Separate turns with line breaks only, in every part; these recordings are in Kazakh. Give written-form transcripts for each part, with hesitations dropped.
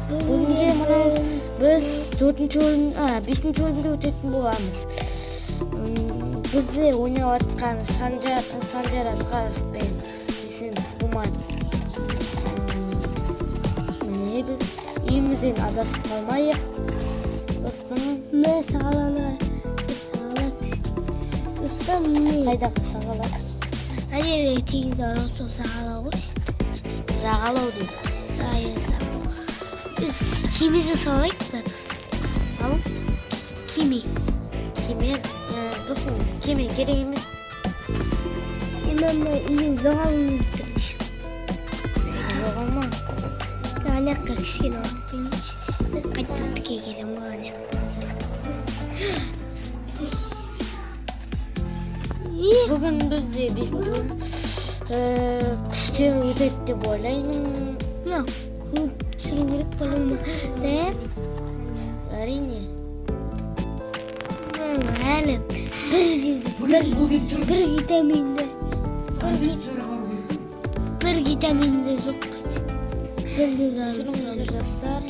Бүгінге мына біз 4-ші бөлім, 5-ші бөлімге өтетін боламыз. Бізде ойнап жатқан Санжар Асқаров пен Есенов Думан. Міне біз үйімізден адасып қалмайық. Достым,
мен сағаланар. Достым, мен
қайдағы сағалар?
Әйелі тегіз арау сол сағалау ғой.
Жағалау дейді.
Біз кемеде салайық та.
Ал?
Кеме.
Достым, кеме керек емес.
Мен үйін жоғалуын тұрдышым.
Жоғалма.
Анаққа кішкене алып қайтып тіке келем ғой анақ.
Бүгін бізде 5-ші бөлім күште өтеді деп ойлаймын.
Көп түсіру керек болу ма?
Әрине.
Әлі бір витаминді жоқпыз.
Кешіріңіздер жастар.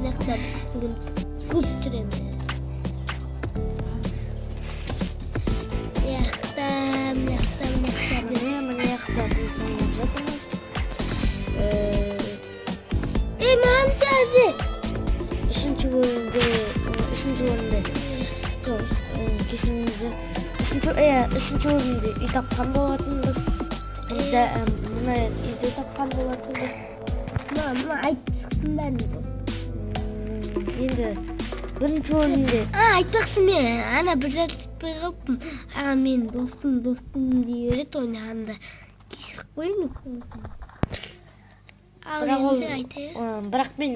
Нақта біз бүгін көп түсіреміз.
Міне қытатын соңын жатырмыз.
Маған жазы!
3-ші бөлімде кешіріңіздер. 3-ші бөлімде үй тапқан болатынбыз. Мына үйді тапқан болатынбыз.
Мама айтып шықсын бәрін.
Енді 1-ші бөлімде
айтпақсы мен ана бір зат айтпай қалыппын. Мен достым дей өрет ойнағанда кешіріп қойын. Ал енді айтайын.
Бірақ мен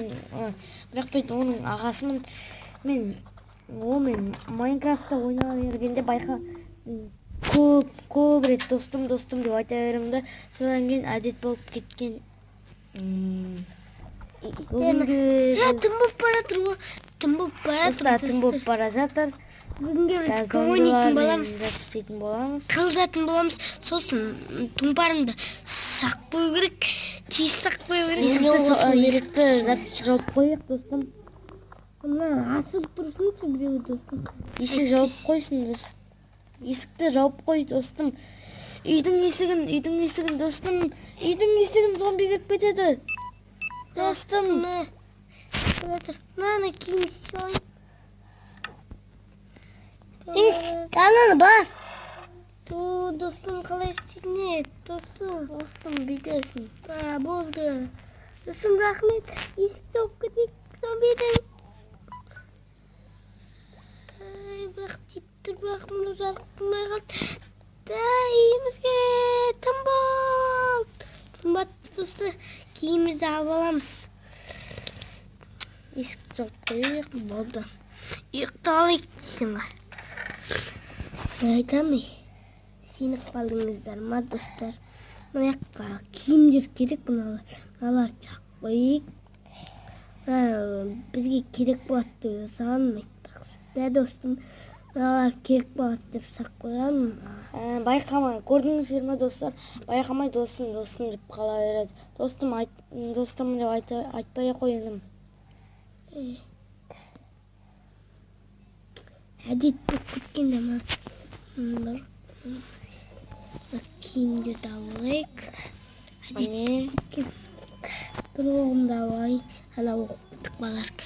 оның ағасымын. Мен Майнкрафтта ойнала бергенде байқа көп рет достым деп айта беремін. Содан кейін әдет болып кеткен.
Тым болып бара жатыр. Бүгінге біз
коммунитін боламыз.
Қылдатын боламыз. Сосын тұмпарыңды сақ қою керек. Тез сақ қою керек.
Есікті жауып қойық, достым.
Асып тұрсыншы біреу, достым.
Есік жауып қойсын, достым. Есікті жауып қой, достым. Үйдің есігін, достым. Үйдің есігін зомби кіріп кетеді. Достым.
Мана киім салайын. Ананы бас. Достым қалай істейін? Достым бекесін. Болды. Достым рахмет. Есікті оп кетейік. Зомбидің. Бірақ тиіп тұр, бірақ мұны жарық болмай қалды. Үйімізге тым болды. Қымбатты досты, киімізді алып аламыз.
Есікті жауып қойық.
Болды. Ұйықталайық дейсің ба? Айтамын, сеніп қалдыңыздар ма, достар? Мынаяққа киімдер керек, мыналар жақ қойық. Бізге керек болады деп жасаған айтпақшы. Да, достым, мыналар керек болады деп сақ қойған.
Байқамай, көрдіңіздер ме, достар? Байқамай достым деп қала береді. Достым деп айтпай қойыным.
Әдет болып кеткенде ма? Киімді алайық.
Әне?
Бір оғымды алайын. Ана оқыттық баларқа.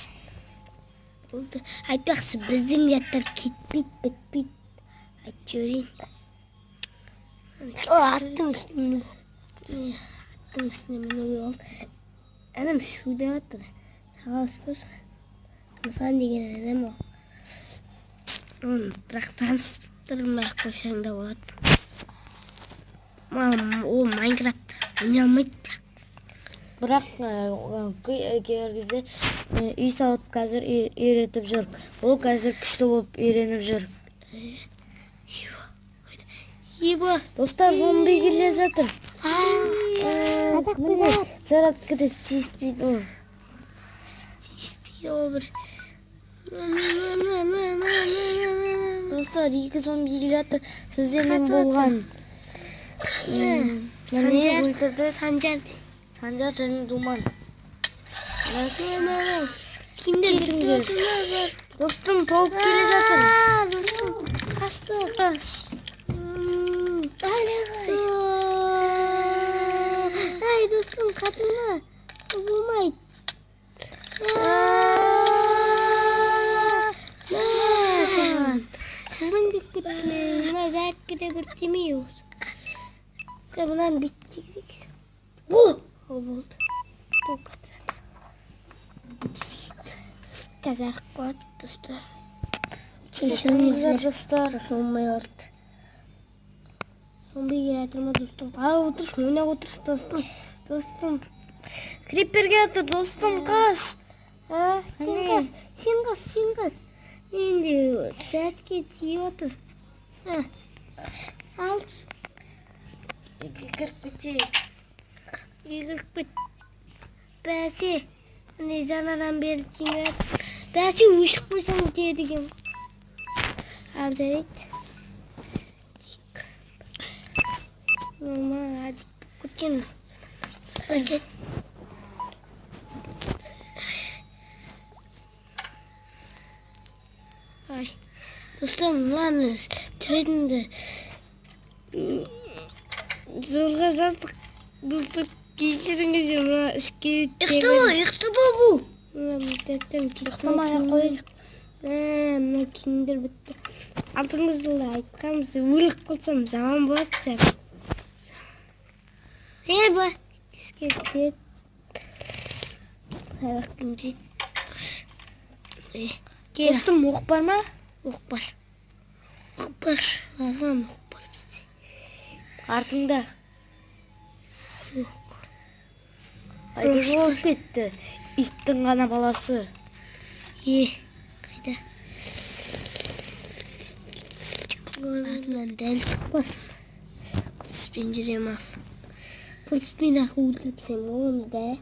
Айтпақсы біздің жаттар кетпейді, бітпейді. Айтып жөрейін. Аттың үстіне мен өлі қалды. Әнім шуды аттыр. Сағалыс көз. Мысан деген әдем ол. Бірақ танысып тұрмай қойсаң да болады. Ол Майнкрафт ойнай алмайды
бірақ. Кейбір кезде үй салып қазір үйретіп жүр. Ол қазір күшті болып үйреніп жүр. Достар, зомби келе жатыр. Зарядкада тиіспейді ол.
Тиіспейді ол бір.
Достар, 2 зомби келе жатыр. Сіздермен болған. Санжар және Думан.
Kimdir var?
Dostum tavuk gele жатыр.
Dostum. Kastı.
Kas.
Ay dostum katılma. Bulmayın. Sizin dikkatine acayip gidebiliyoruz. Bundan bittik. Bu oldu. Bu kadar. Kazar kot dostlar.
Kechirіңіздер достар.
Olmuyor. Son bir yaratırma dostum. Otur. Şuna otur dostum. Dostum.
Creeper'ge atır dostum kaç.
Sen kas. Şimdi saat geçiyor otur. Al. 40 Bәсе. Ne zanadan beri çiğner. Bәсе uşuk koysam dedim. Al dedik. Mama hadi kucun. Hadi. Ay. Dostum lan treninde. Zorga zaptık. Dostum geçirince ya işki. Yıktı bu. Dedim ki
Yıktımaya koyayım.
Mına kindir bitti. Altımızda aytkamız өлік kılsam zaman болады. Бak. İskelet. Sayıktım değil.
Dostum ok var mı?
Ok var. Ağam ok var.
Артыңда.
Yok.
Айдың болып кетті. İttin ғана баласы.
Kayda. Ardından del çıkmasın. Kılıç penceremi al. Kılıç beni akıl tepsem oğlum da.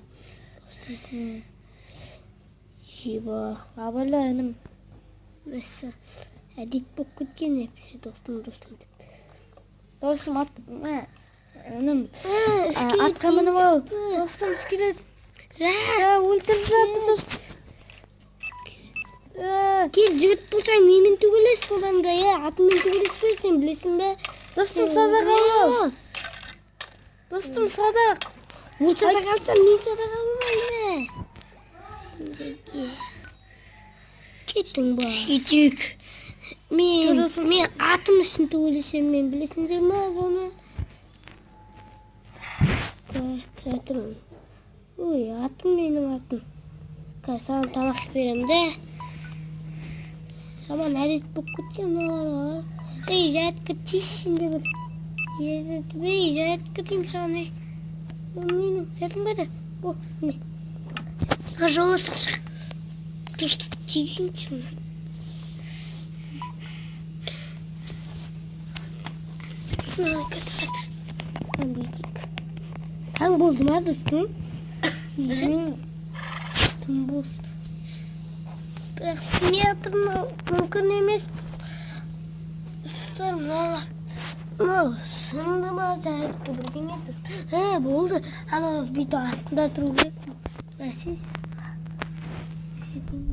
Şiba.
Абайла інім.
Mesela. Әдет болып кеткен hepsi dostum.
Достым ат... Інім.
Скелет
Атқа мініп ал.
çıktı.
Достым скелет. Өлтіріп жатты достым.
Gel жігіт болсаң немен төбелес одан да атымен төбелеспей сен білесің бе?
Достым садақ ал. Достым садақ.
Ол садақ алсам мен садақ алмаймын. Кеттің ба? Кетік. Мен атым үшін төбелесем мен білесіңдер ме оны? Жатырмын. Ой, атым менің атым. Саған тамақ берем де. Саған әдет болып кеткен олар. Ей, жатқа тиісінде бір. Ей, жатқа деймін саған. Менің сәтім бәді. О, не? Пожалуйста. Ты что, тихенько? Таң болды ма достым? Таң болды. Бірақ сметім мүмкін емес. Ұстар мынау сынды ма зәртті бірдеңе тұр. Болды. Ана бүйті астында тұру керек. Бәсе.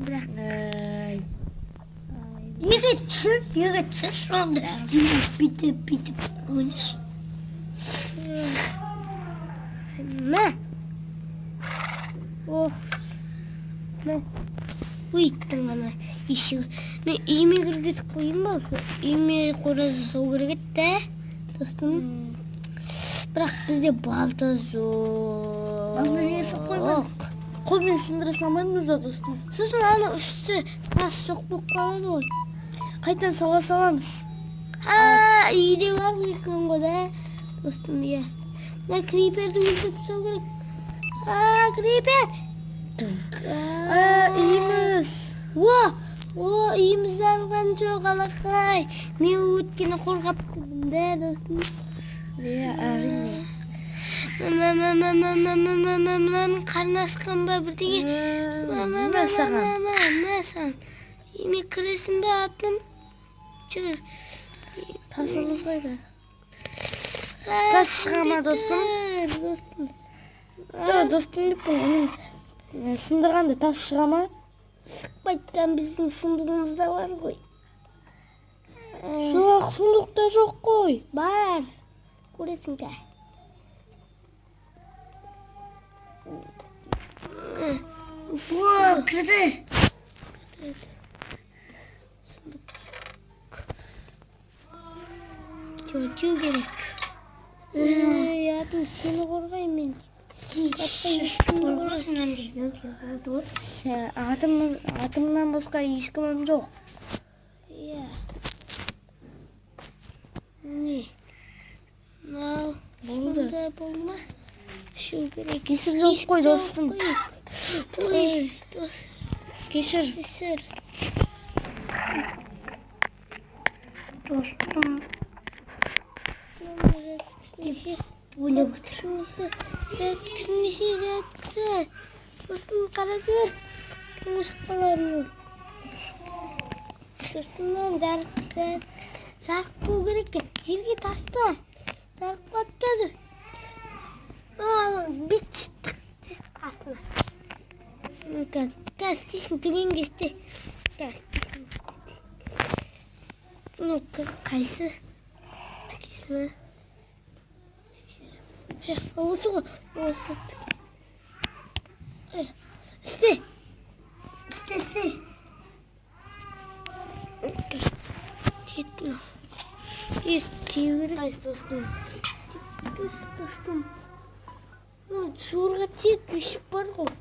Бірақ. Неге түр сонда. Бүйтіп ойнаш. Мә. Ох. Мә. Үйттің ана ешігі. Мен үйме кіргізіп қойым ба? Үйме қоразы сол керек етті. Достым. Бірақ бізде балта жоқ.
Балта не sok қоймадық? Қолмен сындыра салмаймыз да достым.
Сосын ана үсті бас жоқ болып қалады ғой.
Қайтан сала саламыз.
Үйде бар екен ғой да. Достым, иә. Мен криперді өлтіріп тастау керек. Крипер!
Үйіміз.
Үйіміз жарылған жоқ, алақай. Мен өткені қорғап тұрдым да, достым.
Әрине.
Маманың қарны асқан ба бірдеңе?
Мә саған.
Үйме кіресің бе атым? Жүр.
Тасымыз қайда? Тас шыға ма достым?
Достым.
Достым деп бұл. Сындырғанда тас шыға ма?
Шықпайтын біздің сұндығымызда бар ғой.
Жоқ, сұндықта жоқ қой.
Бар. Көресің ка. Кірді. Чөтеу керек. Ятым, сені қорғаймын.
Атымнан басқа ешкімім жоқ.
Иә. Не? Мынау болды. Болма. Шу керек.
Есік жоқ қой, достым.
Ой,
Кешір.
кешір. Достым. Ойлап отыр. Жеткізмесе. Достым, қарасыр. Мұшқаларым. Достымнан жарық болу керек. Жерге таста. Жарық бат қазір. Бит шыттық. Астына. Газ тесін төмен кесте. Қайсы? Текесі ме? Осы ғой. Осы. Істе. Тетіні. Естеу керек.
Қайсы достым?
Достым. Жорға тет өшіп бар ғой.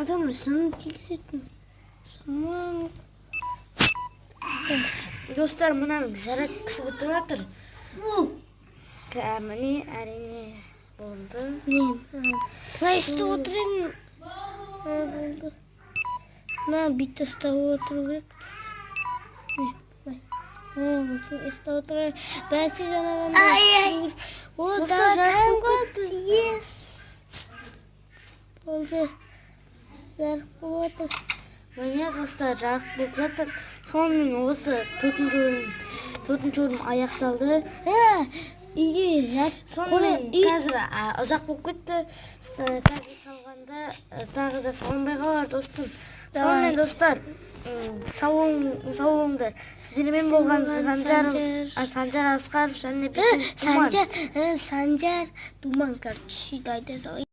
Адам жынын тегізетін. Саман.
Достар, мұнаның зарядкасы өтіп жатыр. Міне, әрине болды.
Плайсты отыр едің. Болды. Бит ұстау отыру керек. Ұстау отыру. Бәсі жаңадан. О, да, таңғы тиес. Болды. Жарық болып отыр.
Міне, достар, жарық болып жатыр. Сонымен осы төртінші орын аяқталды.
Үйге
Сонымен қазір ұзақ болып кетті. Қазір салғанда тағы да салынбай қалар, достым. Сонымен, достар, сау болыңдар. Сіздермен болған Санжар Асқар және біздің Думан.
Санжар Думан, короче, дайда салайын.